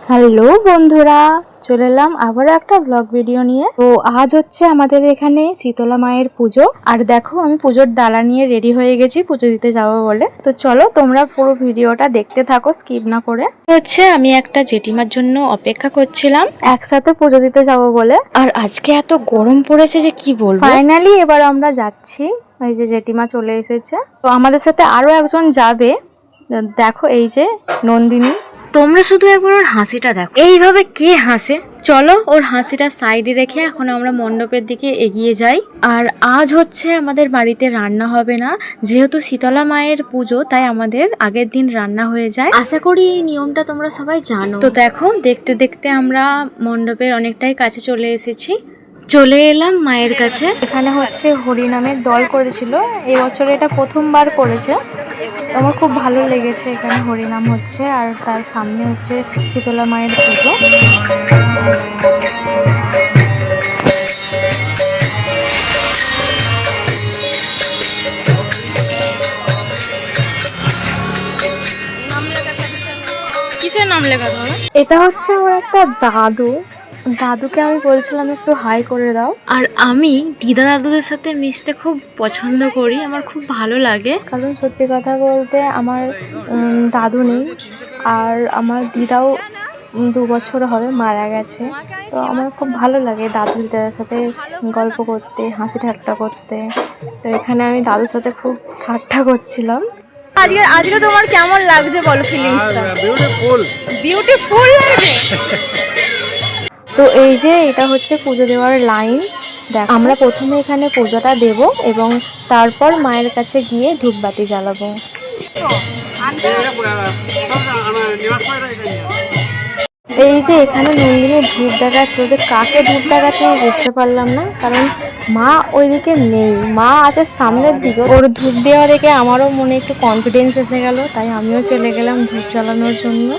Hello বন্ধুরা, চলে এলাম আবারও একটা ব্লগ ভিডিও নিয়ে। তো আজ হচ্ছে আমাদের এখানে শীতলা মায়ের পুজো। আর দেখো আমি পুজোর ডালা নিয়ে রেডি হয়ে গেছি পুজো দিতে যাবো বলে। তো চলো তোমরা পুরো ভিডিওটা দেখতে থাকো স্কিপ না করে। হচ্ছে আমি একটা জেঠিমার জন্য অপেক্ষা করছিলাম একসাথে পুজো দিতে যাবো বলে। আর আজকে এত গরম পড়েছে যে কি বলবো। ফাইনালি এবার আমরা যাচ্ছি। এই যে জেঠিমা চলে এসেছে। তো আমাদের সাথে আরো একজন যাবে, দেখো এই যে নন্দিনী। তোমরা শুধু একবার ওর হাসিটা দেখো, এইভাবে কে হাসে। চলো ওর হাসিটা সাইডে রেখে এখন আমরা মণ্ডপের দিকে এগিয়ে যাই। আর আজ হচ্ছে আমাদের বাড়িতে রান্না হবে না, যেহেতু শীতলা মায়ের পুজো তাই আমাদের আগের দিন রান্না হয়ে যায়। আশা করি এই নিয়মটা তোমরা সবাই জানো। তো দেখো দেখতে দেখতে আমরা মণ্ডপের অনেকটাই কাছে চলে এসেছি। চলে এলাম মায়ের কাছে। এখানে হচ্ছে হরিনামের দল করেছিল, এবছর এটা প্রথমবার করেছে। আমার খুব ভালো লেগেছে, এখানে হরিনাম হচ্ছে আর তার সামনে হচ্ছে শীতলা মায়ের পুজো। কিসের নাম লেখা হবে? এটা হচ্ছে আমার একটা দাদুকে আমি বলছিলাম একটু হাই করে দাও। আর আমি দিদা দাদুদের সাথে মিশতে খুব পছন্দ করি, আমার খুব ভালো লাগে। কারণ সত্যি কথা বলতে আমার দাদু নেই, আর আমার দিদাও 2 বছর হবে মারা গেছে। তো আমার খুব ভালো লাগে দাদু দিদার সাথে গল্প করতে, হাসি ঠাট্টা করতে। তো এখানে আমি দাদুর সাথে খুব ঠাট্টা করছিলাম। আজকে তোমার কেমন লাগছে বলো ফিলিংসটা? বিউটিফুল লাগছে। তো এই যে এটা হচ্ছে পুজো দেওয়ার লাইন। দেখ আমরা প্রথমে এখানে পুজোটা দেব এবং তারপর মায়ের কাছে গিয়ে ধূপবাতি জ্বালাবো। এই যে এখানে নন্দিনী ধূপ দেখাচ্ছে, যে কাকে ধূপ দেখাচ্ছে আমি বুঝতে পারলাম না, কারণ মা ওইদিকে নেই, মা আছে সামনের দিকে। ওর ধূপ দেওয়া দেখে আমারও মনে একটু কনফিডেন্স এসে গেল, তাই আমিও চলে গেলাম ধূপ জ্বালানোর জন্য।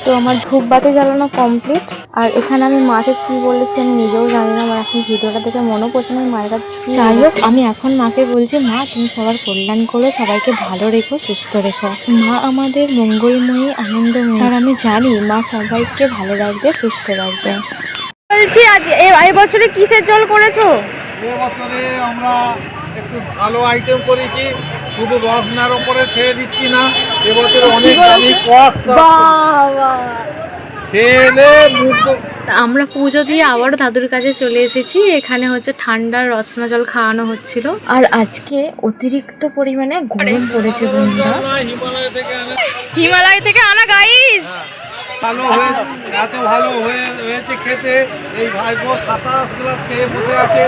তো আমার ধূপবাতি জ্বালানো কমপ্লিট। আর এখানে আমি মাকে কি বলেছি আমি নিজেও জানি না, আমার এখন ভিডিওটা দেখে মনে পড়ছে না মায়ের কাছে। যাই হোক আমি এখন মাকে বলছি, মা তুমি সবার কল্যাণ করো, সবাইকে ভালো রেখো, সুস্থ রেখো। মা আমাদের মঙ্গলময়ী, আনন্দময়ী, আর আমি জানি মা সবাইকে ভালো রাখবে, সুস্থ রাখবে। বলছি আজ এই বছরে কিসের জল করেছো? এবছরে আমরা একটু ভালো আইটেম করেছি, শুধু রসনার উপরে ছেড়ে দিচ্ছি না, এবছরে অনেক দামি আমরা পুজো দিয়ে আবার দাদুর কাছে চলে এসেছি। এখানে হচ্ছে ঠান্ডার রসনা জল খাওয়ানো হচ্ছিল। আর আজকে অতিরিক্ত পরিমাণে গরম পড়েছে বন্ধুরা। হিমালয় থেকে আনা গাইস, এত ভালো হয়েছে খেতে। এই ভাইপো 27 গ্লাস খেয়ে বসে আছে,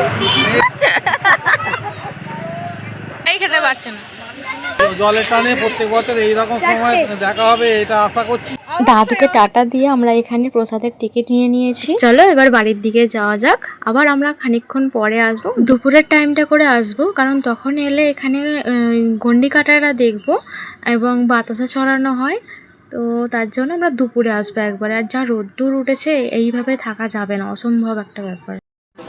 এই খেতে পারছে না। জলের টানে প্রত্যেক বছর এইরকম সময় দেখা হবে এটা আশা করছি। দাদুকে টাটা দিয়ে আমরা এখানে প্রসাদের টিকিট নিয়ে নিয়েছি। চলো এবার বাড়ির দিকে যাওয়া যাক। আবার আমরা খানিকক্ষণ পরে আসবো, দুপুরের টাইমটা করে আসবো, কারণ তখন এলে এখানে গন্ডি কাটারা দেখবো এবং বাতাসা ছড়ানো হয়। তো তার জন্য আমরা দুপুরে আসবো একবারে। আর যা রোদ্দুর উঠেছে এইভাবে থাকা যাবে না, অসম্ভব একটা ব্যাপার।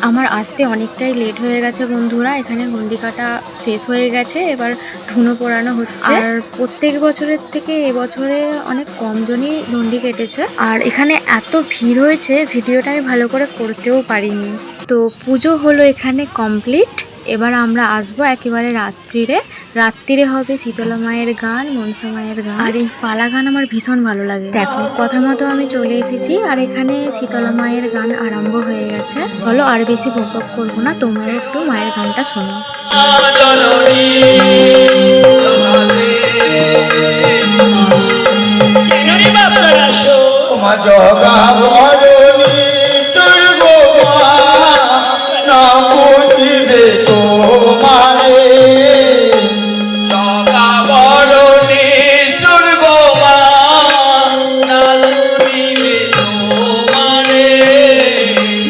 আমার আসতে অনেকটাই লেট হয়ে গেছে বন্ধুরা, এখানে গন্ডি কাটা শেষ হয়ে গেছে, এবার ধুনো পোড়ানো হচ্ছে। আর প্রত্যেক বছরের থেকে এবছরে অনেক কম জনই গন্ডি কেটেছে। আর এখানে এত ভিড় হয়েছে ভিডিওটা আমি ভালো করে করতেও পারিনি। তো পুজো হলো এখানে কমপ্লিট। এবার আমরা আসবো একেবারে রাত্রিরে হবে শীতলা মায়ের গান, মনসা মায়ের গান। আর এই পালা গান আমার ভীষণ ভালো লাগে। দেখো কথা মতো আমি চলে এসেছি আর এখানে শীতলা মায়ের গান আরম্ভ হয়ে গেছে। চলো আর বেশি বকবক করবো না, তোমরা একটু মায়ের গানটা শোনো।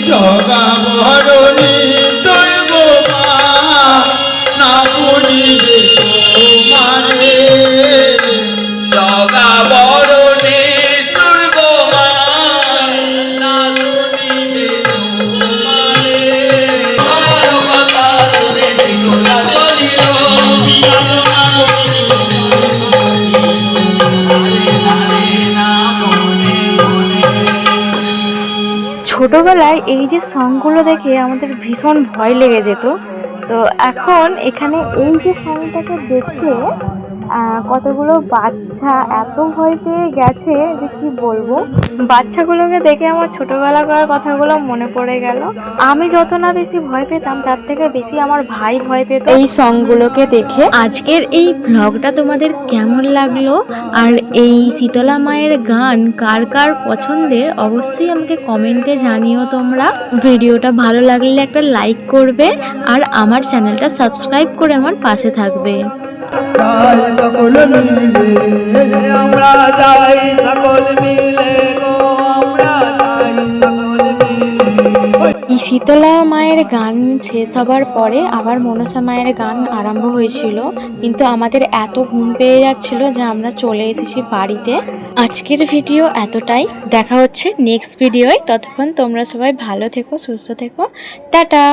জগা ভরণী জয় গোমা না পুজিবে ছোটবেলায় এই যে সংগুলো দেখে আমাদের ভীষণ ভয় লেগে যেত। তো এখন এখানে এই যে সংটাকে দেখে কতগুলো বাচ্চা এত ভয় পেয়ে গেছে যে কি বলবো। বাচ্চাগুলোকে দেখে আমার ছোটবেলাকার কথাগুলো মনে পড়ে গেল। আমি যত না বেশি ভয় পেতাম তার থেকে বেশি আমার ভাই ভয় পেত এই সংগুলোকে দেখে। আজকের এই ব্লগটা তোমাদের কেমন লাগলো আর এই শীতলা মায়ের গান কার কার পছন্দের অবশ্যই আমাকে কমেন্টে জানিও তোমরা। ভিডিওটা ভালো লাগলে একটা লাইক করবে আর আমার চ্যানেলটা সাবস্ক্রাইব করে আমার পাশে থাকবে। আমরা যাই সকল মিলে গো, আমরা যাই সকল মিলে। এই শীতলা মায়ের গান শেষ হবার পরে আবার মনসা মায়ের গান আরম্ভ হয়েছিল, কিন্তু আমাদের এত ঘুম পেয়ে যাচ্ছিল যে আমরা চলে এসেছি বাড়িতে। আজকের ভিডিও এতটাই, দেখা হচ্ছে নেক্সট ভিডিওয়। ততক্ষণ তোমরা সবাই ভালো থেকো, সুস্থ থেকো, টাটা।